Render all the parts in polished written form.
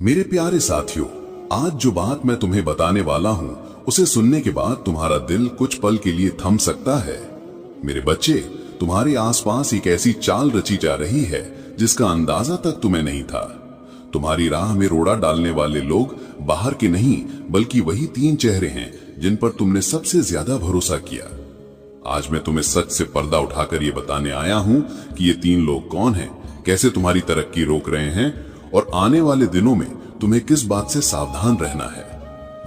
मेरे प्यारे साथियों, आज जो बात मैं तुम्हें बताने वाला हूँ उसे सुनने के बाद तुम्हारा दिल कुछ पल के लिए थम सकता है। मेरे बच्चे, तुम्हारे आसपास एक ऐसी चाल रची जा रही है जिसका अंदाजा तक तुम्हें नहीं था। तुम्हारी राह में रोड़ा डालने वाले लोग बाहर के नहीं बल्कि वही 3 चेहरे हैं जिन पर तुमने सबसे ज्यादा भरोसा किया। आज मैं तुम्हें सच से पर्दा उठाकर ये बताने आया हूँ कि ये 3 लोग कौन हैं, कैसे तुम्हारी तरक्की रोक रहे हैं और आने वाले दिनों में तुम्हें किस बात से सावधान रहना है।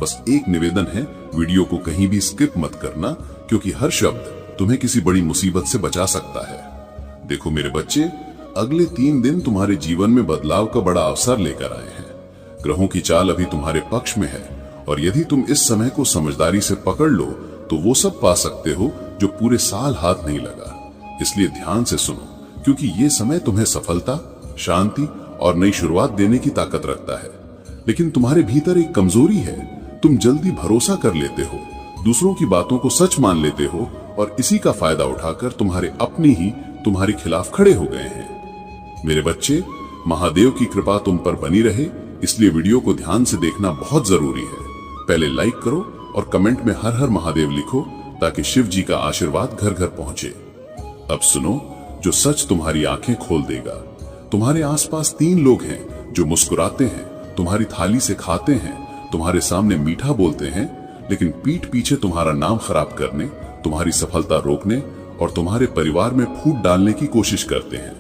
बस एक निवेदन है, वीडियो को कहीं भी स्किप मत करना, क्योंकि हर शब्द तुम्हें किसी बड़ी मुसीबत से बचा सकता है। देखो मेरे बच्चे, अगले 3 दिन तुम्हारे जीवन में बदलाव का बड़ा अवसर लेकर आए हैं। ग्रहों की चाल अभी तुम्हारे पक्ष में है और यदि तुम इस समय को समझदारी से पकड़ लो तो वो सब पा सकते हो जो पूरे साल हाथ नहीं लगा। इसलिए ध्यान से सुनो, क्योंकि ये समय तुम्हें सफलता, शांति और नई शुरुआत देने की ताकत रखता है। लेकिन तुम्हारे भीतर एक कमजोरी है, तुम जल्दी भरोसा कर लेते हो, दूसरों की बातों को सच मान लेते हो और इसी का फायदा उठाकर तुम्हारे अपने ही तुम्हारे खिलाफ खड़े हो गए हैं। मेरे बच्चे, महादेव की कृपा तुम पर बनी रहे, इसलिए वीडियो को ध्यान से देखना बहुत जरूरी है। पहले लाइक करो और कमेंट में हर हर महादेव लिखो ताकि शिव जी का आशीर्वाद घर घर पहुंचे। अब सुनो जो सच तुम्हारी आंखें खोल देगा। तुम्हारे आसपास 3 लोग हैं जो मुस्कुराते हैं, तुम्हारी थाली से खाते हैं, तुम्हारे सामने मीठा बोलते हैं, लेकिन पीठ पीछे तुम्हारा नाम खराब करने, तुम्हारी सफलता रोकने और तुम्हारे परिवार में फूट डालने की कोशिश करते हैं।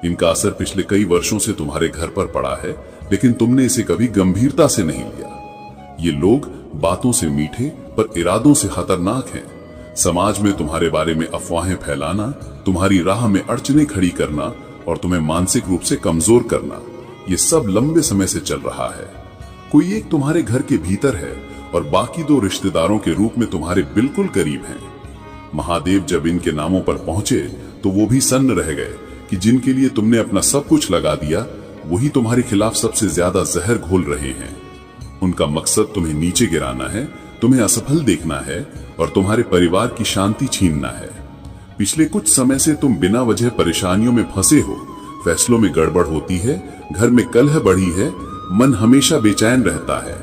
इनका असर पिछले कई वर्षों से तुम्हारे घर पर पड़ा है, लेकिन तुमने इसे कभी गंभीरता से नहीं लिया। ये लोग बातों से मीठे पर इरादों से खतरनाक हैं। समाज में तुम्हारे बारे में अफवाहें फैलाना, तुम्हारी राह में अड़चनें खड़ी करना और तुम्हें मानसिक रूप से कमजोर करना, ये सब लंबे समय से चल रहा है। कोई एक तुम्हारे घर के भीतर है और बाकी 2 रिश्तेदारों के रूप में तुम्हारे बिल्कुल करीब हैं। महादेव जब इनके नामों पर पहुंचे तो वो भी सन्न रह गए कि जिनके लिए तुमने अपना सब कुछ लगा दिया, वही तुम्हारे खिलाफ सबसे ज्यादा जहर घोल रहे हैं। उनका मकसद तुम्हें नीचे गिराना है, तुम्हें असफल देखना है और तुम्हारे परिवार की शांति छीनना है। पिछले कुछ समय से तुम बिना वजह परेशानियों में फंसे हो, फैसलों में गड़बड़ होती है, घर में कलह बढ़ी है, मन हमेशा बेचैन रहता है।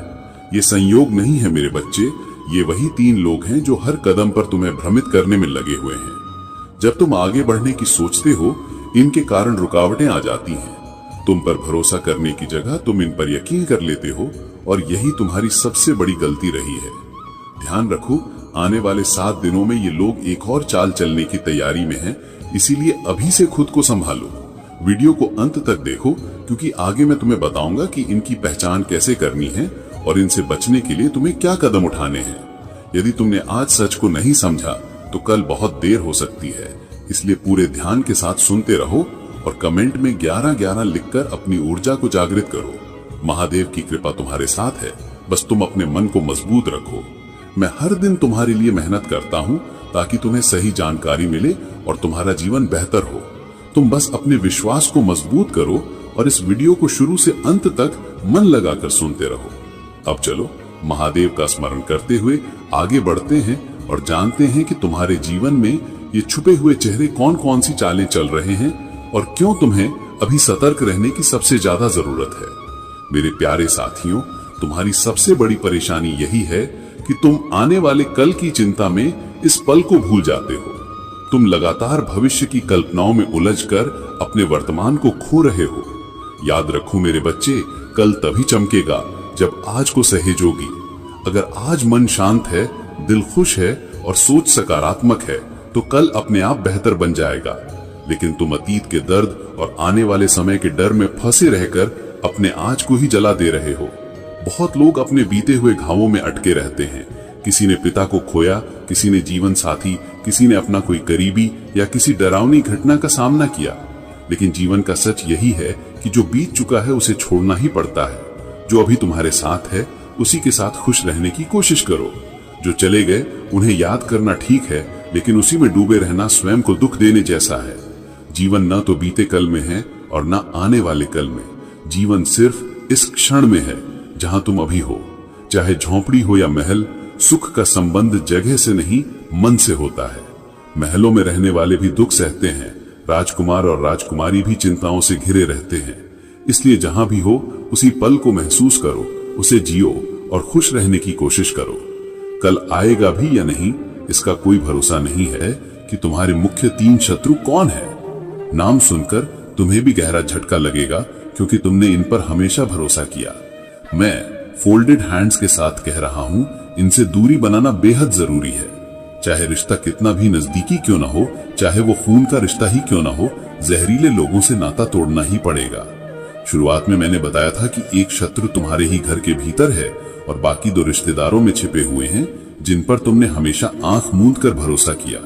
ये संयोग नहीं है मेरे बच्चे, ये वही 3 लोग हैं जो हर कदम पर तुम्हें भ्रमित करने में लगे हुए हैं। जब तुम आगे बढ़ने की सोचते हो, इनके कारण रुकावटें आ जाती हैं। तुम पर भरोसा करने की जगह तुम इन पर यकीन कर लेते हो और यही तुम्हारी सबसे बड़ी गलती रही है। ध्यान रखो, आने वाले 7 दिनों में ये लोग एक और चाल चलने की तैयारी में हैं, इसीलिए अभी से खुद को संभालो। वीडियो को अंत तक देखो, क्योंकि आगे मैं तुम्हें बताऊंगा कि इनकी पहचान कैसे करनी है और इनसे बचने के लिए तुम्हें क्या कदम उठाने हैं। यदि तुमने आज सच को नहीं समझा तो कल बहुत देर हो सकती है, इसलिए पूरे ध्यान के साथ सुनते रहो और कमेंट में 11-11 लिखकर अपनी ऊर्जा को जागृत करो। महादेव की कृपा तुम्हारे साथ है, बस तुम अपने मन को मजबूत रखो। मैं हर दिन तुम्हारे लिए मेहनत करता हूँ ताकि तुम्हें सही जानकारी मिले और तुम्हारा जीवन बेहतर हो। तुम बस अपने विश्वास को मजबूत करो और इस वीडियो को शुरू से अंत तक मन लगाकर सुनते रहो। अब चलो महादेव का स्मरण करते हुए आगे बढ़ते हैं और जानते हैं कि तुम्हारे जीवन में ये छुपे हुए चेहरे कौन कौन सी चालें चल रहे हैं और क्यों तुम्हें अभी सतर्क रहने की सबसे ज्यादा जरूरत है। मेरे प्यारे साथियों, तुम्हारी सबसे बड़ी परेशानी यही है कि तुम आने वाले कल की चिंता में इस पल को भूल जाते हो। तुम लगातार भविष्य की कल्पनाओं में उलझकर अपने वर्तमान को खो रहे हो। याद रखो मेरे बच्चे, कल तभी चमकेगा जब आज को सहेजोगी। अगर आज मन शांत है, दिल खुश है और सोच सकारात्मक है तो कल अपने आप बेहतर बन जाएगा। लेकिन तुम अतीत के दर्द और आने वाले समय के डर में फंसे रहकर अपने आज को ही जला दे रहे हो। बहुत लोग अपने बीते हुए घावों में अटके रहते हैं। किसी ने पिता को खोया, किसी ने जीवन साथी, किसी ने अपना कोई करीबी या किसी डरावनी घटना का सामना किया। लेकिन जीवन का सच यही है कि जो बीत चुका है उसे छोड़ना ही पड़ता है। जो अभी तुम्हारे साथ है उसी के साथ खुश रहने की कोशिश करो। जो चले गए उन्हें याद करना ठीक है, लेकिन उसी में डूबे रहना स्वयं को दुख देने जैसा है। जीवन न तो बीते कल में है और न आने वाले कल में। जीवन सिर्फ इस क्षण में है जहां तुम अभी हो। चाहे झोंपड़ी हो या महल, सुख का संबंध जगह से नहीं मन से होता है। महलों में रहने वाले भी दुख सहते हैं, राजकुमार और राजकुमारी भी चिंताओं से घिरे रहते हैं। इसलिए जहां भी हो उसी पल को महसूस करो, उसे जियो और खुश रहने की कोशिश करो। कल आएगा भी या नहीं इसका कोई भरोसा नहीं है कि तुम्हारे मुख्य 3 शत्रु कौन है। नाम सुनकर तुम्हें भी गहरा झटका लगेगा क्योंकि तुमने इन पर हमेशा भरोसा किया। मैं फोल्डेड हैंड्स के साथ कह रहा हूं, इनसे दूरी बनाना बेहद जरूरी है। चाहे रिश्ता कितना भी नजदीकी क्यों ना हो, चाहे वो खून का रिश्ता ही क्यों ना हो, जहरीले लोगों से नाता तोड़ना ही पड़ेगा। शुरुआत में मैंने बताया था कि एक शत्रु तुम्हारे ही घर के भीतर है और बाकी 2 रिश्तेदारों में छिपे हुए हैं जिन पर तुमने हमेशा आंख मूंद कर भरोसा किया।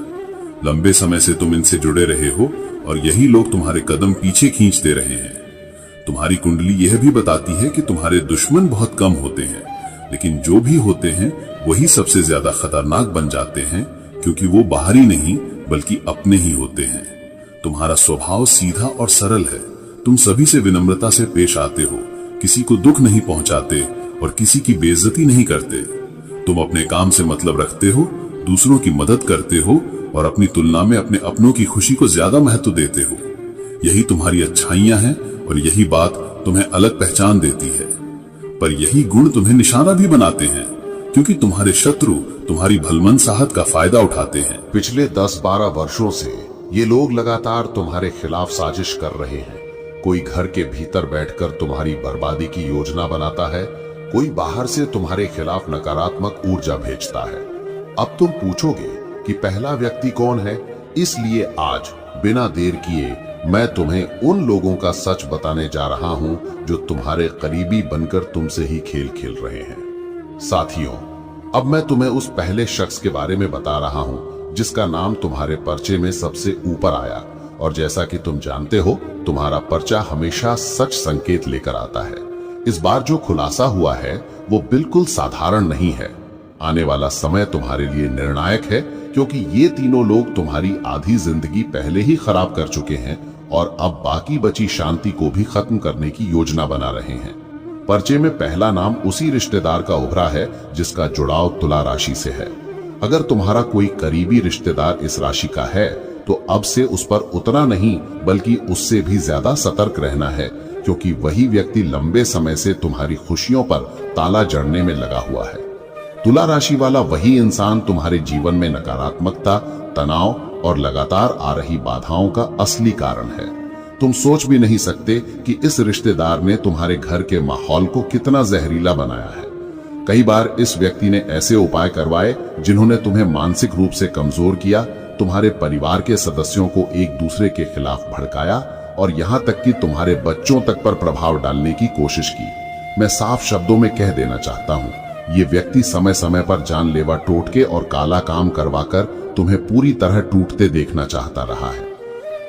लंबे समय से तुम इनसे जुड़े रहे हो और यही लोग तुम्हारे कदम पीछे खींचते रहे हैं। तुम्हारी कुंडली यह भी बताती है कि तुम्हारे दुश्मन बहुत कम होते हैं, लेकिन जो भी होते हैं वही सबसे ज्यादा खतरनाक बन जाते हैं क्योंकि वो बाहरी नहीं बल्कि अपने ही होते हैं। तुम्हारा स्वभाव सीधा और सरल है। तुम सभी से विनम्रता से पेश आते हो, किसी को दुख नहीं पहुंचाते और किसी की बेइज्जती नहीं करते। तुम अपने काम से मतलब रखते हो, दूसरों की मदद करते हो और अपनी तुलना में अपने अपनों की खुशी को ज्यादा महत्व देते हो। यही तुम्हारी अच्छाइयां हैं और यही बात तुम्हें अलग पहचान देती है। पर यही गुण तुम्हें निशाना भी बनाते हैं क्योंकि तुम्हारे शत्रु तुम्हारी भलमनसाहत का फायदा उठाते हैं। पिछले 10-12 वर्षों से ये लोग लगातार तुम्हारे खिलाफ साजिश कर रहे हैं। कोई घर के भीतर बैठकर तुम्हारी बर्बादी की योजना बनाता है, कोई बाहर से तुम्हारे खिलाफ नकारात्मक ऊर्जा भेजता है। अब तुम पूछोगे कि पहला व्यक्ति कौन है, इसलिए आज बिना देर किए मैं तुम्हें उन लोगों का सच बताने जा रहा हूं जो तुम्हारे करीबी बनकर तुमसे ही खेल खेल रहे हैं। साथियों, अब मैं तुम्हें उस पहले शख्स के बारे में बता रहा हूं जिसका नाम तुम्हारे पर्चे में सबसे ऊपर आया। और जैसा कि तुम जानते हो, तुम्हारा पर्चा हमेशा सच संकेत लेकर आता है। इस बार जो खुलासा हुआ है वो बिल्कुल साधारण नहीं है। आने वाला समय तुम्हारे लिए निर्णायक है क्योंकि ये तीनों लोग तुम्हारी आधी जिंदगी पहले ही खराब कर चुके हैं और अब बाकी बची शांति को भी खत्म करने की योजना बना रहे हैं। पर्चे में पहला नाम उसी रिश्तेदार का उभरा है जिसका जुड़ाव तुला राशि से है। अगर तुम्हारा कोई करीबी रिश्तेदार इस राशि का है तो अब से उस पर उतना नहीं बल्कि उससे भी ज्यादा सतर्क रहना है क्योंकि वही व्यक्ति लंबे समय से तुम्हारी खुशियों पर ताला जड़ने में लगा हुआ है। तुला राशि वाला वही इंसान तुम्हारे जीवन में नकारात्मकता, तनाव और लगातार आ रही बाधाओं का असली कारण है। तुम सोच भी नहीं सकते कि इस रिश्तेदार ने तुम्हारे घर के माहौल को कितना जहरीला बनाया है। कई बार इस व्यक्ति ने ऐसे उपाय करवाए जिन्होंने तुम्हें मानसिक रूप से कमजोर किया, तुम्हारे परिवार के सदस्यों को एक दूसरे के खिलाफ भड़काया और यहाँ तक कि तुम्हारे बच्चों तक पर प्रभाव डालने की कोशिश की। मैं साफ शब्दों में कह देना चाहता हूँ, ये व्यक्ति समय समय पर जानलेवा टोटके और काला काम करवाकर तुम्हें पूरी तरह टूटते देखना चाहता रहा है।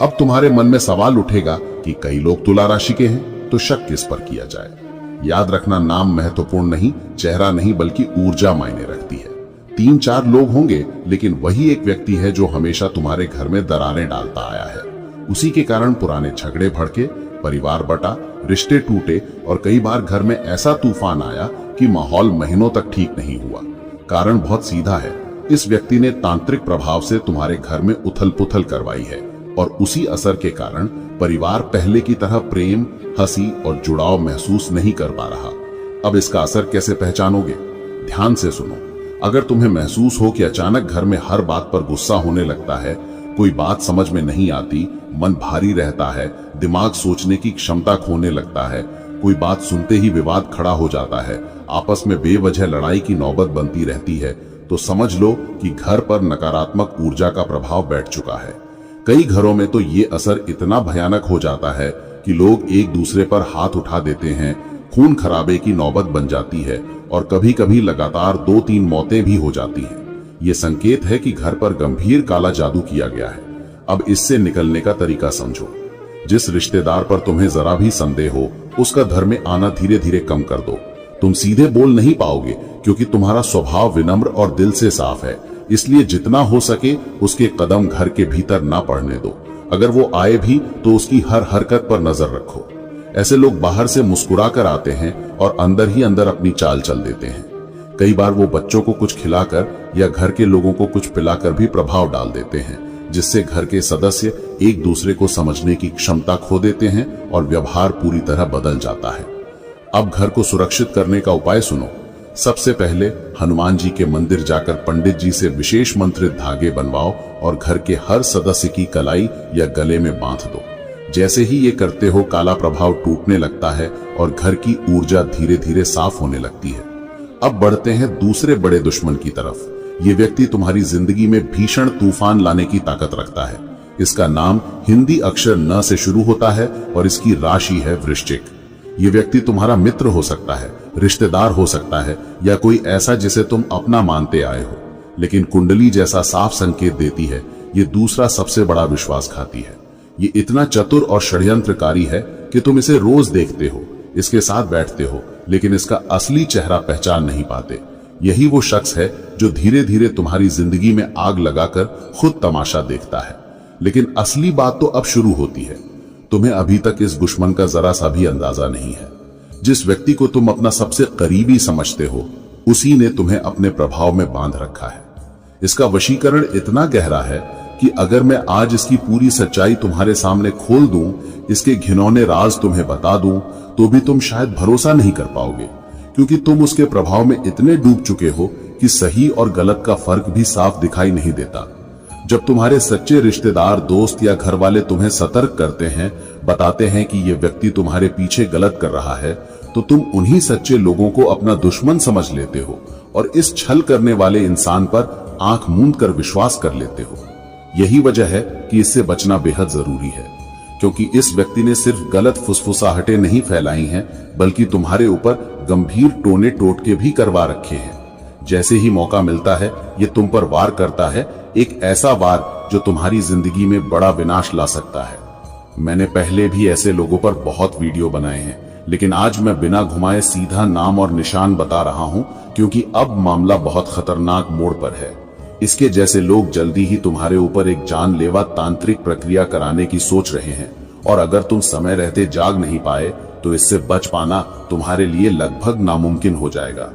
अब तुम्हारे मन में सवाल उठेगा कि कई लोग तुला राशि के हैं, तो शक किस पर किया जाए। याद रखना, नाम महत्वपूर्ण नहीं, चेहरा नहीं बल्कि ऊर्जा मायने रखती है। 3-4 लोग होंगे लेकिन वही एक व्यक्ति है जो हमेशा तुम्हारे घर में दरारें डालता आया है। उसी के कारण पुराने झगड़े भड़के, परिवार बटा, रिश्ते टूटे और कई बार घर में ऐसा तूफान आया कि माहौल महीनों तक ठीक नहीं हुआ। कारण बहुत सीधा है, इस व्यक्ति ने तांत्रिक प्रभाव से तुम्हारे घर में उथल पुथल करवाई है और उसी असर के कारण परिवार पहले की तरह प्रेम, हंसी और जुड़ाव महसूस नहीं कर पा रहा। अब इसका असर कैसे पहचानोगे? ध्यान से सुनो। अगर तुम्हें महसूस हो कि अचानक घर में हर बात पर गुस्सा होने लगता है, कोई बात समझ में नहीं आती, मन भारी रहता है, दिमाग सोचने की क्षमता खोने लगता है, कोई बात सुनते ही विवाद खड़ा हो जाता है, आपस में बेवजह लड़ाई की नौबत बनती रहती है, तो समझ लो कि घर पर नकारात्मक ऊर्जा का प्रभाव बैठ चुका है। कई घरों में तो ये असर इतना भयानक हो जाता है कि लोग एक दूसरे पर हाथ उठा देते हैं, खून खराबे की नौबत बन जाती है और कभी कभी लगातार 2-3 मौतें भी हो जाती हैं। ये संकेत है कि घर पर गंभीर काला जादू किया गया है। अब इससे निकलने का तरीका समझो। जिस रिश्तेदार पर तुम्हें जरा भी संदेह हो, उसका घर में आना धीरे धीरे कम कर दो। तुम सीधे बोल नहीं पाओगे क्योंकि तुम्हारा स्वभाव विनम्र और दिल से साफ है, इसलिए जितना हो सके उसके कदम घर के भीतर ना पड़ने दो। अगर वो आए भी तो उसकी हर हरकत पर नजर रखो। ऐसे लोग बाहर से मुस्कुरा कर आते हैं और अंदर ही अंदर अपनी चाल चल देते हैं। कई बार वो बच्चों को कुछ खिलाकर या घर के लोगों को कुछ पिलाकर भी प्रभाव डाल देते हैं, जिससे घर के सदस्य एक दूसरे को समझने की क्षमता खो देते हैं और व्यवहार पूरी तरह बदल जाता है। अब घर को सुरक्षित करने का उपाय सुनो। सबसे पहले हनुमान जी के मंदिर जाकर पंडित जी से विशेष मंत्रित धागे बनवाओ और घर के हर सदस्य की कलाई या गले में बांध दो। जैसे ही ये करते हो काला प्रभाव टूटने लगता है और घर की ऊर्जा धीरे धीरे साफ होने लगती है। अब बढ़ते हैं दूसरे बड़े दुश्मन की तरफ। ये व्यक्ति तुम्हारी जिंदगी में भीषण तूफान लाने की ताकत रखता है। इसका नाम हिंदी अक्षर न से शुरू होता है और इसकी राशि है वृश्चिक। ये व्यक्ति तुम्हारा मित्र हो सकता है, रिश्तेदार हो सकता है या कोई ऐसा जिसे तुम अपना मानते आए हो, लेकिन कुंडली जैसा साफ संकेत देती है ये दूसरा सबसे बड़ा विश्वासघाती है। ये इतना चतुर और षड्यंत्रकारी है कि तुम इसे रोज देखते हो, इसके साथ बैठते हो, लेकिन इसका असली चेहरा पहचान नहीं पाते। यही वो शख्स है जो धीरे धीरे तुम्हारी जिंदगी में आग लगाकर खुद तमाशा देखता है। लेकिन असली बात तो अब शुरू होती है। तुम्हें अभी तक इस दुश्मन का जरा सा भी अंदाजा नहीं है। जिस व्यक्ति को तुम अपना सबसे करीबी समझते हो, उसी ने तुम्हें अपने प्रभाव में बांध रखा है। इसका वशीकरण इतना गहरा है कि अगर मैं आज इसकी पूरी सच्चाई तुम्हारे सामने खोल दूं, इसके घिनौने राज तुम्हें बता दूं, तो भी तुम शायद भरोसा नहीं कर पाओगे, क्योंकि तुम उसके प्रभाव में इतने डूब चुके हो कि सही और गलत का फर्क भी साफ दिखाई नहीं देता। जब तुम्हारे सच्चे रिश्तेदार, दोस्त या घर वाले तुम्हें सतर्क करते हैं, बताते हैं कि यह व्यक्ति तुम्हारे पीछे गलत कर रहा है, तो तुम उन्हीं सच्चे लोगों को अपना दुश्मन समझ लेते हो और इस छल करने वाले इंसान पर आंख मूंद कर विश्वास कर लेते हो। यही वजह है कि इससे बचना बेहद जरूरी है, क्योंकि इस व्यक्ति ने सिर्फ गलत फुसफुसाहटें नहीं फैलाई हैं, बल्कि तुम्हारे ऊपर गंभीर टोने टोटके भी करवा रखे हैं। जैसे ही मौका मिलता है ये तुम पर वार करता है, एक ऐसा वार जो तुम्हारी जिंदगी में बड़ा विनाश ला सकता है। मैंने पहले भी ऐसे लोगों पर बहुत वीडियो बनाए हैं, लेकिन आज मैं बिना घुमाए सीधा नाम और निशान बता रहा हूं, क्योंकि अब मामला बहुत खतरनाक मोड़ पर है। इसके जैसे लोग जल्दी ही तुम्हारे ऊपर एक जानलेवा तांत्रिक प्रक्रिया कराने की सोच रहे हैं, और अगर तुम समय रहते जाग नहीं पाए तो इससे बच पाना तुम्हारे लिए लगभग नामुमकिन हो जाएगा।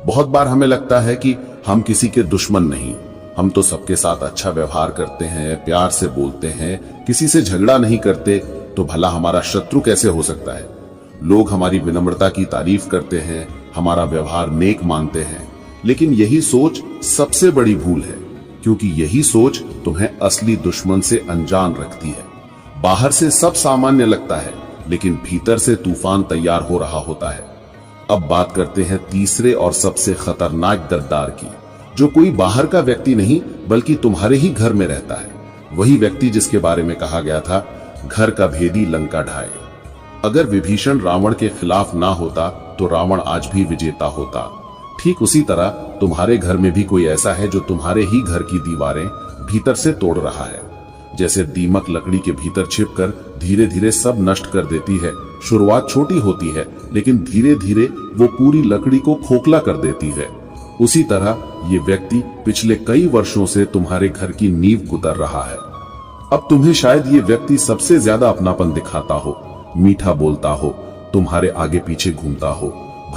बहुत बार हमें लगता है कि हम किसी के दुश्मन नहीं, हम तो सबके साथ अच्छा व्यवहार करते हैं, प्यार से बोलते हैं, किसी से झगड़ा नहीं करते, तो भला हमारा शत्रु कैसे हो सकता है। लोग हमारी विनम्रता की तारीफ करते हैं, हमारा व्यवहार नेक मानते हैं, लेकिन यही सोच सबसे बड़ी भूल है, क्योंकि यही सोच तुम्हें असली दुश्मन से अनजान रखती है। बाहर से सब सामान्य लगता है, लेकिन भीतर से तूफान तैयार हो रहा होता है। अब बात करते हैं तीसरे और सबसे खतरनाक गद्दार की, जो कोई बाहर का व्यक्ति नहीं बल्कि तुम्हारे ही घर में रहता है। वही व्यक्ति जिसके बारे में कहा गया था, घर का भेदी लंका ढाए। अगर विभीषण रावण के खिलाफ ना होता तो रावण आज भी विजेता होता। ठीक उसी तरह तुम्हारे घर में भी कोई ऐसा है जो तुम्हारे ही घर की दीवारें भीतर से तोड़ रहा है। जैसे दीमक लकड़ी के भीतर छिपकर धीरे धीरे सब नष्ट कर देती है। शुरुआत छोटी होती है, लेकिन धीरे धीरे वो पूरी लकड़ी को खोखला कर देती है। उसी तरह ये व्यक्ति पिछले कई वर्षों से तुम्हारे घर की नींव कुतर रहा है। अब तुम्हें शायद ये व्यक्ति सबसे ज्यादा अपनापन दिखाता हो, मीठा बोलता हो, तुम्हारे आगे पीछे घूमता हो,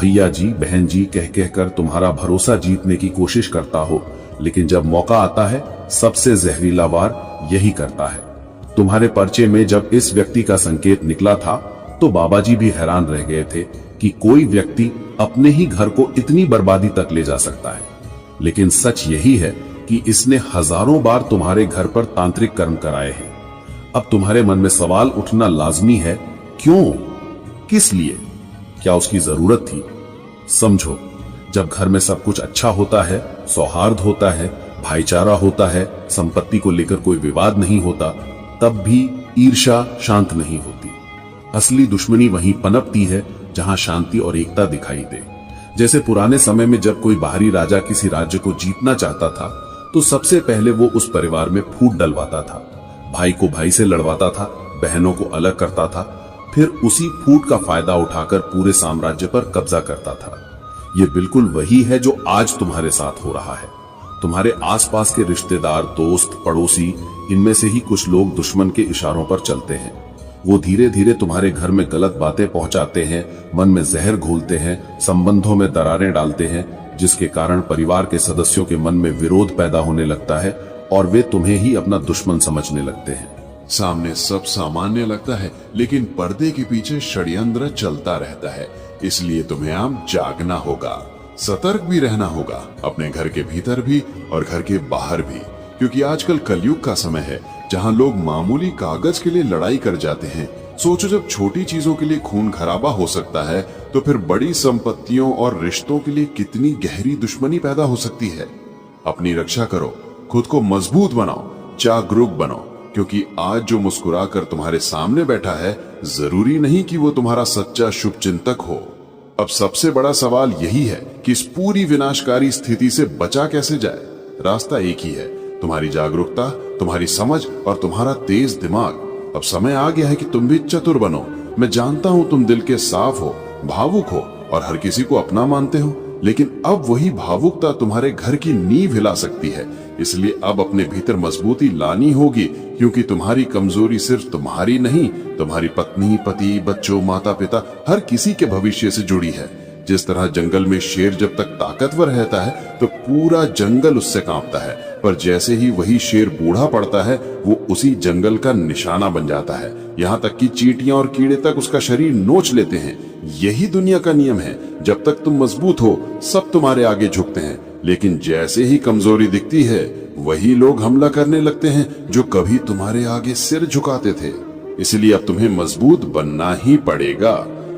भैया जी बहन जी कह कहकर तुम्हारा भरोसा जीतने की कोशिश करता हो, लेकिन जब मौका आता है सबसे जहरीला वार यही करता है। तुम्हारे पर्चे में जब इस व्यक्ति का संकेत निकला था तो बाबा जी भी हैरान रह गए थे कि कोई व्यक्ति अपने ही घर को इतनी बर्बादी तक ले जा सकता है। लेकिन सच यही है कि इसने हजारों बार तुम्हारे घर पर तांत्रिक कर्म कराए हैं। अब तुम्हारे मन में सवाल उठना लाजमी है, क्यों, किस लिए, क्या उसकी जरूरत थी? समझो, जब घर में सब कुछ अच्छा होता है, सौहार्द होता है, भाईचारा होता है, संपत्ति को लेकर कोई विवाद नहीं होता, तब भी ईर्ष्या शांत नहीं होती। असली दुश्मनी वहीं पनपती है जहां शांति और एकता दिखाई दे। जैसे पुराने समय में जब कोई बाहरी राजा किसी राज्य को जीतना चाहता था तो सबसे पहले वो उस परिवार में फूट डलवाता था, भाई को भाई से लड़वाता था, बहनों को अलग करता था, फिर उसी फूट का फायदा उठाकर पूरे साम्राज्य पर कब्जा करता था। ये बिल्कुल वही है जो आज तुम्हारे साथ हो रहा है। तुम्हारे आसपास के रिश्तेदार, दोस्त, पड़ोसी, इनमें से ही कुछ लोग दुश्मन के इशारों पर चलते हैं। वो धीरे धीरे तुम्हारे घर में गलत बातें पहुंचाते हैं, मन में जहर घोलते हैं, संबंधों में दरारें डालते हैं, जिसके कारण परिवार के सदस्यों के मन में विरोध पैदा होने लगता है और वे तुम्हें ही अपना दुश्मन समझने लगते हैं। सामने सब सामान्य लगता है, लेकिन पर्दे के पीछे षड्यंत्र चलता रहता है। इसलिए तुम्हें अब जागना होगा, सतर्क भी रहना होगा, अपने घर के भीतर भी और घर के बाहर भी, क्योंकि आजकल कलयुग का समय है जहां लोग मामूली कागज के लिए लड़ाई कर जाते हैं। सोचो, जब छोटी चीजों के लिए खून खराबा हो सकता है तो फिर बड़ी संपत्तियों और रिश्तों के लिए कितनी गहरी दुश्मनी पैदा हो सकती है। अपनी रक्षा करो, खुद को मजबूत बनाओ, जागरूक बनो, क्योंकि आज जो मुस्कुरा कर तुम्हारे सामने बैठा है जरूरी नहीं कि वो तुम्हारा सच्चा शुभ चिंतक हो। अब सबसे बड़ा सवाल यही है कि इस पूरी विनाशकारी स्थिति से बचा कैसे जाए। रास्ता एक ही है, तुम्हारी जागरूकता, तुम्हारी समझ और तुम्हारा तेज दिमाग। अब समय आ गया है कि तुम भी चतुर बनो। मैं जानता हूं तुम दिल के साफ हो, भावुक हो और हर किसी को अपना मानते हो, लेकिन अब वही भावुकता तुम्हारे घर की नींव हिला सकती है। इसलिए अब अपने भीतर मजबूती लानी होगी, क्योंकि तुम्हारी कमजोरी सिर्फ तुम्हारी नहीं, तुम्हारी पत्नी, पति, बच्चों, माता पिता, हर किसी के भविष्य से जुड़ी है। जिस तरह जंगल में शेर जब तक ताकतवर रहता है तो पूरा जंगल उससे कांपता है, पर जैसे ही वही शेर बूढ़ा पड़ता है वो उसी जंगल का निशाना बन जाता है। यहाँ तक कि चींटियां और कीड़े तक उसका शरीर नोच लेते हैं। यही दुनिया का नियम है, जब तक तुम मजबूत हो सब तुम्हारे आगे झुकते हैं, लेकिन जैसे ही कमजोरी दिखती है वही लोग हमला करने लगते हैं जो कभी तुम्हारे आगे सिर झुकाते थे। इसलिए अब तुम्हें मजबूत बनना ही पड़ेगा।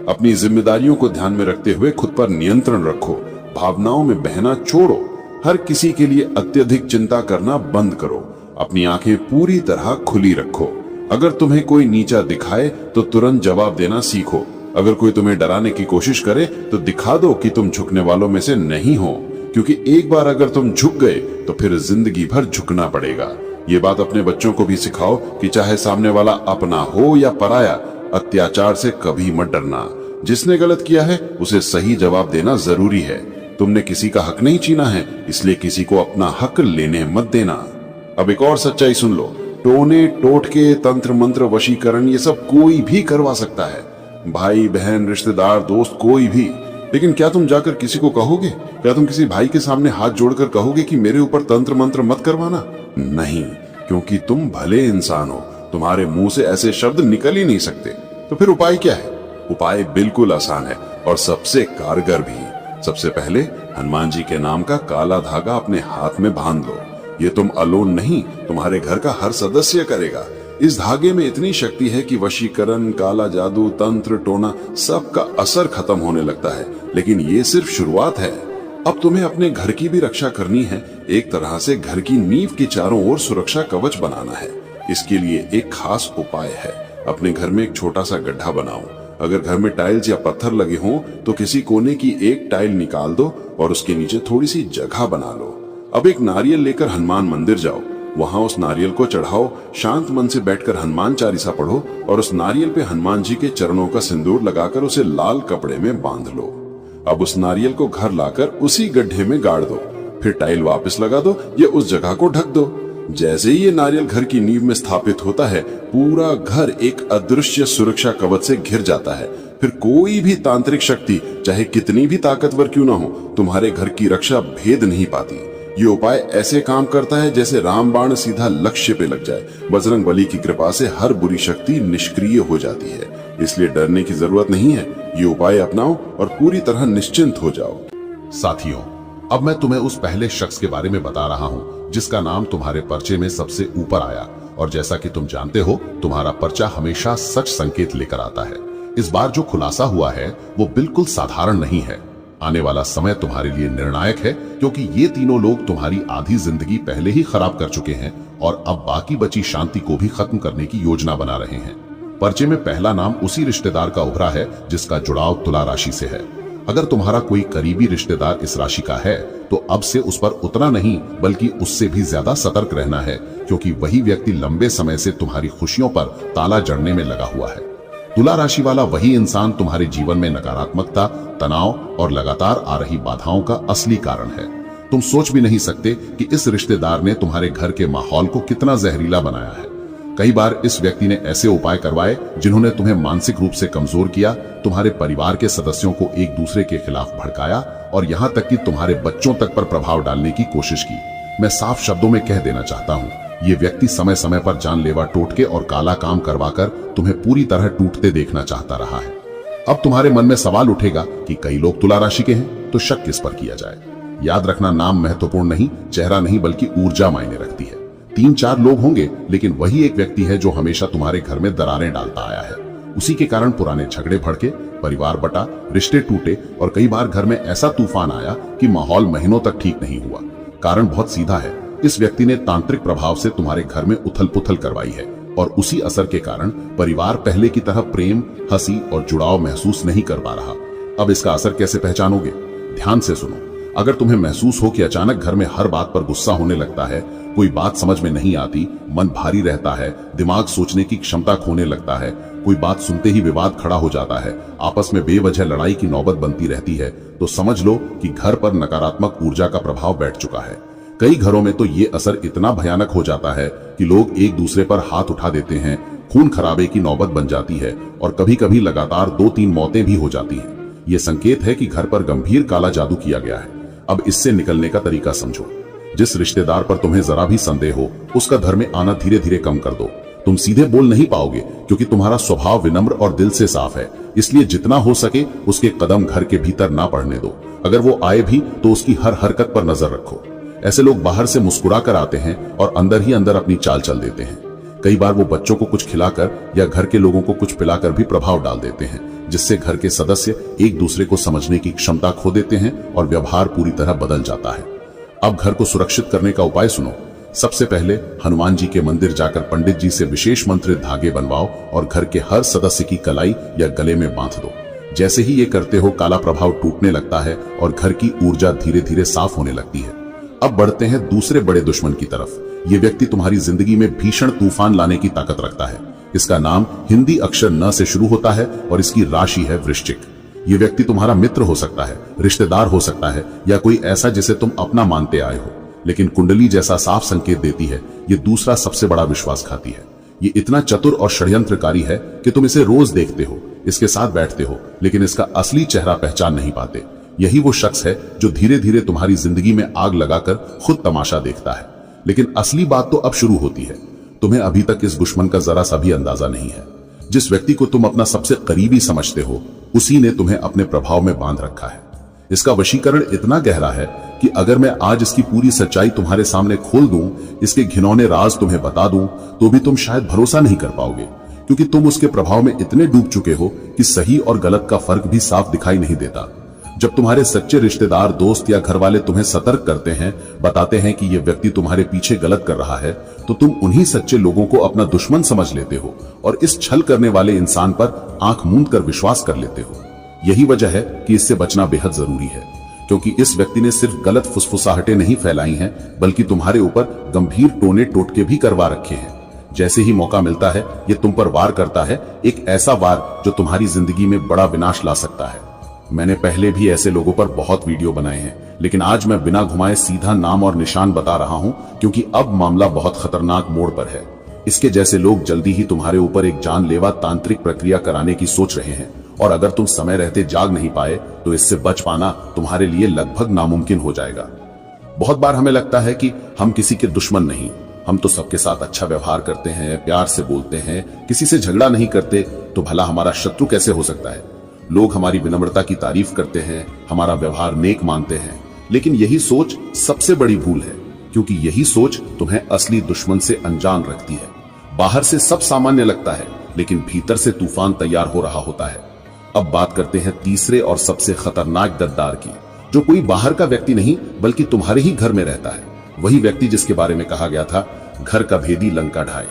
अपनी जिम्मेदारियों को ध्यान में रखते हुए खुद पर नियंत्रण रखो, भावनाओं में बहना छोड़ो, हर किसी के लिए अत्यधिक चिंता करना बंद करो, अपनी आंखें पूरी तरह खुली रखो। अगर तुम्हें कोई नीचा दिखाए तो तुरंत जवाब देना सीखो। अगर कोई तुम्हें डराने की कोशिश करे तो दिखा दो कि तुम झुकने वालों में से नहीं हो, क्योंकि एक बार अगर तुम झुक गए तो फिर जिंदगी भर झुकना पड़ेगा। ये बात अपने बच्चों को भी सिखाओ कि चाहे सामने वाला अपना हो या पराया, अत्याचार से कभी मत डरना। जिसने गलत किया है उसे सही जवाब देना जरूरी है। तुमने किसी का हक नहीं छीना है, इसलिए किसी को अपना हक लेने मत देना। अब एक और सच्चाई सुन लो, टोने, टोटके, तंत्र मंत्र, वशीकरण, ये सब कोई भी करवा सकता है, भाई बहन, रिश्तेदार, दोस्त, कोई भी। लेकिन क्या तुम जाकर किसी को कहोगे? क्या तुम किसी भाई के सामने हाथ जोड़कर कहोगे कि मेरे ऊपर तंत्र मंत्र मत करवाना? नहीं, क्योंकि तुम भले इंसान हो, तुम्हारे मुंह से ऐसे शब्द निकल ही नहीं सकते। तो फिर उपाय क्या है? उपाय बिल्कुल आसान है और सबसे कारगर भी। सबसे पहले हनुमान जी के नाम का काला धागा अपने हाथ में बांध लो। ये तुम अलोन नहीं, तुम्हारे घर का हर सदस्य करेगा। इस धागे में इतनी शक्ति है कि वशीकरण, काला जादू, तंत्र, टोना, सब का असर खत्म होने लगता है। लेकिन ये सिर्फ शुरुआत है। अब तुम्हें अपने घर की भी रक्षा करनी है। एक तरह से घर की नींव के चारों ओर सुरक्षा कवच बनाना है। इसके लिए एक खास उपाय है। अपने घर में एक छोटा सा गड्ढा बनाओ। अगर घर में टाइल्स या पत्थर लगे हों तो किसी कोने की एक टाइल निकाल दो और उसके नीचे थोड़ी सी जगह बना लो। अब एक नारियल लेकर हनुमान मंदिर जाओ, वहां उस नारियल को चढ़ाओ, शांत मन से बैठकर हनुमान चालीसा पढ़ो और उस नारियल पे हनुमान जी के चरणों का सिंदूर लगाकर उसे लाल कपड़े में बांध लो। अब उस नारियल को घर लाकर उसी गड्ढे में गाड़ दो, फिर टाइल वापस लगा दो या उस जगह को ढक दो। जैसे ही ये नारियल घर की नींव में स्थापित होता है, पूरा घर एक अदृश्य सुरक्षा कवच से घिर जाता है। फिर कोई भी तांत्रिक शक्ति, चाहे कितनी भी ताकतवर क्यों ना हो, तुम्हारे घर की रक्षा भेद नहीं पाती। ये उपाय ऐसे काम करता है जैसे रामबाण सीधा लक्ष्य पे लग जाए। बजरंग बली की कृपा से हर बुरी शक्ति निष्क्रिय हो जाती है। इसलिए डरने की जरूरत नहीं है। ये उपाय अपनाओ और पूरी तरह निश्चिंत हो जाओ। साथियों, अब मैं तुम्हें उस पहले शख्स के बारे में बता रहा हूँ जिसका नाम तुम्हारे पर्चे में सबसे ऊपर आया। और जैसा कि तुम जानते हो, तुम्हारा पर्चा हमेशा सच संकेत लेकर आता है। इस बार जो खुलासा हुआ है वो बिल्कुल साधारण नहीं है। आने वाला समय तुम्हारे लिए निर्णायक है, क्योंकि ये तीनों लोग तुम्हारी आधी जिंदगी पहले ही खराब कर चुके हैं और अब बाकी बची शांति को भी खत्म करने की योजना बना रहे हैं। पर्चे में पहला नाम उसी रिश्तेदार का उभरा है जिसका जुड़ाव तुला राशि से है। अगर तुम्हारा कोई करीबी रिश्तेदार इस राशि का है तो अब से उस पर उतना नहीं बल्कि उससे भी ज्यादा सतर्क रहना है, क्योंकि वही व्यक्ति लंबे समय से तुम्हारी खुशियों पर ताला जड़ने में लगा हुआ है। तुला राशि वाला वही इंसान तुम्हारे जीवन में नकारात्मकता, तनाव और लगातार आ रही बाधाओं का असली कारण है। तुम सोच भी नहीं सकते कि इस रिश्तेदार ने तुम्हारे घर के माहौल को कितना जहरीला बनाया है। कई बार इस व्यक्ति ने ऐसे उपाय करवाए जिन्होंने तुम्हें मानसिक रूप से कमजोर किया, तुम्हारे परिवार के सदस्यों को एक दूसरे के खिलाफ भड़काया और यहाँ तक कि तुम्हारे बच्चों तक पर प्रभाव डालने की कोशिश की। मैं साफ शब्दों में कह देना चाहता हूँ, ये व्यक्ति समय समय पर जानलेवा टोटके और काला काम करवाकर तुम्हें पूरी तरह टूटते देखना चाहता रहा है। अब तुम्हारे मन में सवाल उठेगा कि कई लोग तुला राशि के हैं, तो शक किस पर किया जाए। याद रखना, नाम महत्वपूर्ण नहीं, चेहरा नहीं, बल्कि ऊर्जा मायने रखती है। 3-4 लोग होंगे, लेकिन वही एक व्यक्ति है जो हमेशा तुम्हारे घर में दरारें डालता आया है। उसी के कारण पुराने झगड़े भड़के, परिवार बटा, रिश्ते टूटे और कई बार घर में ऐसा तूफान आया कि माहौल महीनों तक ठीक नहीं हुआ। कारण बहुत सीधा है, इस व्यक्ति ने तांत्रिक प्रभाव से तुम्हारे घर में उथल पुथल करवाई है और उसी असर के कारण परिवार पहले की तरह प्रेम, हंसी और जुड़ाव महसूस नहीं कर पा रहा। अब इसका असर कैसे पहचानोगे? ध्यान से सुनो। अगर तुम्हें महसूस हो कि अचानक घर में हर बात पर गुस्सा होने लगता है, कोई बात समझ में नहीं आती, मन भारी रहता है, दिमाग सोचने की क्षमता खोने लगता है, कोई बात सुनते ही विवाद खड़ा हो जाता है, आपस में बेवजह लड़ाई की नौबत बनती रहती है, तो समझ लो कि घर पर नकारात्मक ऊर्जा का प्रभाव बैठ चुका है। कई घरों में तो ये असर इतना भयानक हो जाता है कि लोग एक दूसरे पर हाथ उठा देते हैं, खून खराबे की नौबत बन जाती है और कभी कभी लगातार 2-3 मौतें भी हो जाती हैं। ये संकेत है कि घर पर गंभीर काला जादू किया गया है। अब इससे निकलने का तरीका समझो। जिस रिश्तेदार पर तुम्हें जरा भी संदेह हो, उसका घर में आना धीरे धीरे कम कर दो। तुम सीधे बोल नहीं पाओगे क्योंकि तुम्हारा स्वभाव विनम्र और दिल से साफ है, इसलिए जितना हो सके उसके कदम घर के भीतर ना पड़ने दो। अगर वो आए भी तो उसकी हर हरकत पर नजर रखो। ऐसे लोग बाहर से मुस्कुरा कर आते हैं और अंदर ही अंदर अपनी चाल चल देते हैं। कई बार वो बच्चों को कुछ खिलाकर या घर के लोगों को कुछ पिलाकर भी प्रभाव डाल देते हैं, जिससे घर के सदस्य एक दूसरे को समझने की क्षमता खो देते हैं और व्यवहार पूरी तरह बदल जाता है। अब घर को सुरक्षित करने का उपाय सुनो। सबसे पहले हनुमान जी के मंदिर जाकर पंडित जी से विशेष मंत्रित धागे बनवाओ और घर के हर सदस्य की कलाई या गले में बांध दो। जैसे ही ये करते हो, काला प्रभाव टूटने लगता है और घर की ऊर्जा धीरे धीरे साफ होने लगती है। अब बढ़ते हैं दूसरे बड़े दुश्मन की तरफ। ये व्यक्ति तुम्हारी जिंदगी में भीषण तूफान लाने की ताकत रखता है। इसका नाम हिंदी अक्षर न से शुरू होता है और इसकी राशि है वृश्चिक। ये व्यक्ति तुम्हारा मित्र हो सकता है, रिश्तेदार हो सकता है या कोई ऐसा जिसे तुम अपना मानते आए हो, लेकिन कुंडली जैसा साफ संकेत देती है। ये दूसरा सबसे बड़ा विश्वासघाती है। ये इतना चतुर और षड्यंत्रकारी है कि तुम इसे रोज देखते हो, इसके साथ बैठते हो, लेकिन इसका असली चेहरा पहचान नहीं पाते। यही वो शख्स है जो धीरे धीरे तुम्हारी जिंदगी में आग लगाकर खुद तमाशा देखता है। लेकिन असली बात तो अब शुरू होती है। तुम्हें अभी तक इस दुश्मन का जरा सा भी अंदाजा नहीं है। जिस व्यक्ति को तुम अपना सबसे करीबी समझते हो, उसी ने तुम्हें अपने प्रभाव में बांध रखा है। इसका वशीकरण इतना गहरा है कि अगर मैं आज इसकी पूरी सच्चाई तुम्हारे सामने खोल दूं, इसके घिनौने राज तुम्हें बता दूं, तो भी तुम शायद भरोसा नहीं कर पाओगे, क्योंकि तुम उसके प्रभाव में इतने डूब चुके हो कि सही और गलत का फर्क भी साफ दिखाई नहीं देता। जब तुम्हारे सच्चे रिश्तेदार, दोस्त या घर वाले तुम्हें सतर्क करते हैं, बताते हैं कि यह व्यक्ति तुम्हारे पीछे गलत कर रहा है, तो तुम उन्हीं सच्चे लोगों को अपना दुश्मन समझ लेते हो और इस छल करने वाले इंसान पर आंख मूंद कर विश्वास कर लेते हो। यही वजह है कि इससे बचना बेहद जरूरी है, क्योंकि इस व्यक्ति ने सिर्फ गलत फुसफुसाहटें नहीं फैलाई हैं, बल्कि तुम्हारे ऊपर गंभीर टोने टोटके भी करवा रखे हैं। जैसे ही मौका मिलता है, ये तुम पर वार करता है, एक ऐसा वार जो तुम्हारी जिंदगी में बड़ा विनाश ला सकता है। मैंने पहले भी ऐसे लोगों पर बहुत वीडियो बनाए हैं, लेकिन आज मैं बिना घुमाए सीधा नाम और निशान बता रहा हूं, क्योंकि अब मामला बहुत खतरनाक मोड़ पर है। इसके जैसे लोग जल्दी ही तुम्हारे ऊपर एक जानलेवा तांत्रिक प्रक्रिया कराने की सोच रहे हैं, और अगर तुम समय रहते जाग नहीं पाए तो इससे बच पाना तुम्हारे लिए लगभग नामुमकिन हो जाएगा। बहुत बार हमें लगता है कि हम किसी के दुश्मन नहीं, हम तो सबके साथ अच्छा व्यवहार करते हैं, प्यार से बोलते हैं, किसी से झगड़ा नहीं करते, तो भला हमारा शत्रु कैसे हो सकता है। लोग हमारी विनम्रता की तारीफ करते हैं, हमारा व्यवहार नेक मानते हैं, लेकिन यही सोच सबसे बड़ी भूल है, क्योंकि यही सोच तुम्हें असली दुश्मन से अनजान रखती है। बाहर से सब सामान्य लगता है, लेकिन भीतर से तूफान तैयार हो रहा होता है। अब बात करते हैं तीसरे और सबसे खतरनाक गद्दार की, जो कोई बाहर का व्यक्ति नहीं बल्कि तुम्हारे ही घर में रहता है। वही व्यक्ति जिसके बारे में कहा गया था, घर का भेदी लंका ढाए।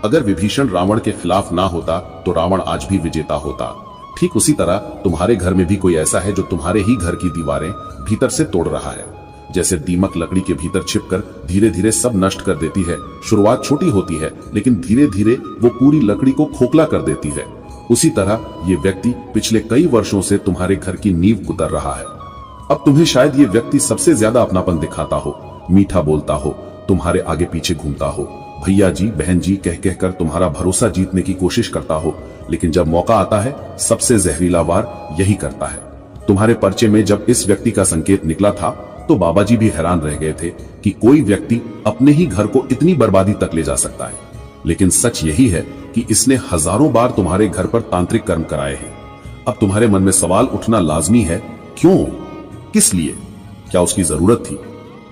अगर विभीषण रावण के खिलाफ ना होता तो रावण आज भी विजेता होता। ठीक उसी तरह तुम्हारे घर में भी कोई ऐसा है जो तुम्हारे ही घर की दीवारें भीतर से तोड़ रहा है। जैसे दीमक लकड़ी के भीतर छिपकर धीरे धीरे सब नष्ट कर देती है। शुरुआत छोटी होती है, लेकिन धीरे धीरे वो पूरी लकड़ी को खोखला कर देती है। उसी तरह ये व्यक्ति पिछले कई वर्षों से तुम्हारे घर की नींव कुतर रहा है। अब तुम्हें शायद ये व्यक्ति सबसे ज्यादा अपनापन दिखाता हो, मीठा बोलता हो, तुम्हारे आगे पीछे घूमता हो, भैया जी बहन जी कह कहकर तुम्हारा भरोसा जीतने की कोशिश करता हो, लेकिन जब मौका आता है सबसे जहरीला वार यही करता है। तुम्हारे पर्चे में जब इस व्यक्ति का संकेत निकला था तो बाबा जी भी हैरान रह गए थे कि कोई व्यक्ति अपने ही घर को इतनी बर्बादी तक ले जा सकता है। लेकिन सच यही है कि इसने हजारों बार तुम्हारे घर पर तांत्रिक कर्म कराए हैं। अब तुम्हारे मन में सवाल उठना लाजमी है, क्यों, किस लिए, क्या उसकी जरूरत थी?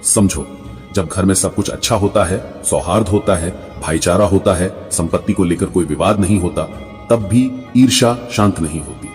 समझो, जब घर में सब कुछ अच्छा होता है, सौहार्द होता है, भाईचारा होता है, संपत्ति को लेकर कोई विवाद नहीं होता, तब भी ईर्ष्या शांत नहीं होती।